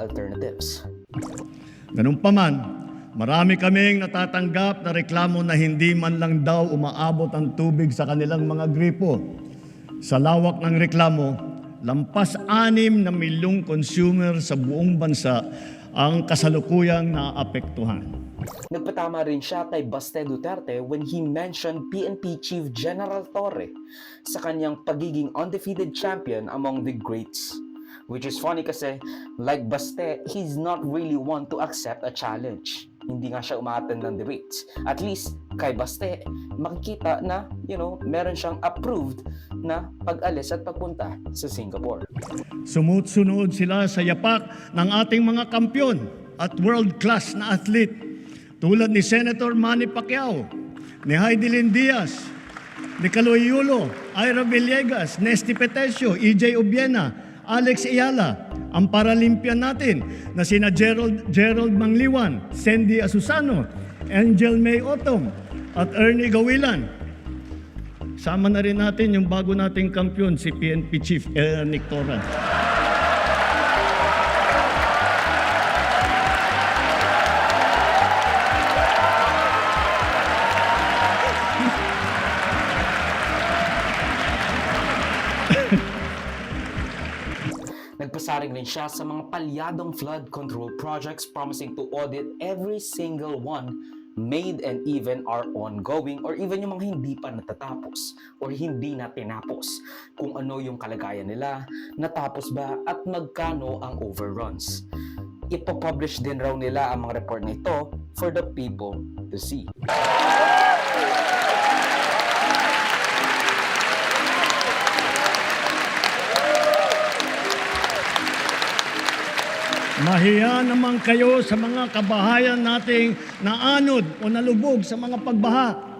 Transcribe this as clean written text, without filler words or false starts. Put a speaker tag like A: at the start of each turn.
A: alternatives.
B: Ganun pa man, marami kaming natatanggap na reklamo na hindi man lang daw umaabot ang tubig sa kanilang mga gripo. Sa lawak ng reklamo, lampas 6 na milyong consumer sa buong bansa ang kasalukuyang naapektuhan.
A: Nagpatama rin siya kay Baste Duterte when he mentioned PNP Chief General Torre sa kanyang pagiging undefeated champion among the greats. Which is funny kasi, like Baste, he's not really one to accept a challenge. Hindi nga siya umaattend ng debates. At least, kay Baste, makikita na, meron siyang approved na pag-alis at pagpunta sa Singapore.
B: Sumut-sunod sila sa yapak ng ating mga kampyon at world-class na athlete tulad ni Senator Manny Pacquiao, ni Heidelin Diaz, ni Caloy Yulo, Ira Villegas, Nesty Petesio, EJ Obiena, Alex Ayala, ang Paralympian natin na sina Gerald Mangliwan, Sandy Asusano, Angel May Otong, at Ernie Gawilan. Sama na rin natin yung bago nating kampyon, si PNP Chief Nick Torran.
A: Nagpasaring rin siya sa mga palyadong flood control projects, promising to audit every single one made and even are ongoing or even yung mga hindi pa natatapos or hindi na tinapos. Kung ano yung kalagayan nila, natapos ba at magkano ang overruns. Ipopublish din raw nila ang mga report na ito for the people to see.
B: Mahiya naman kayo sa mga kabahayan nating naanod o nalubog sa mga pagbaha.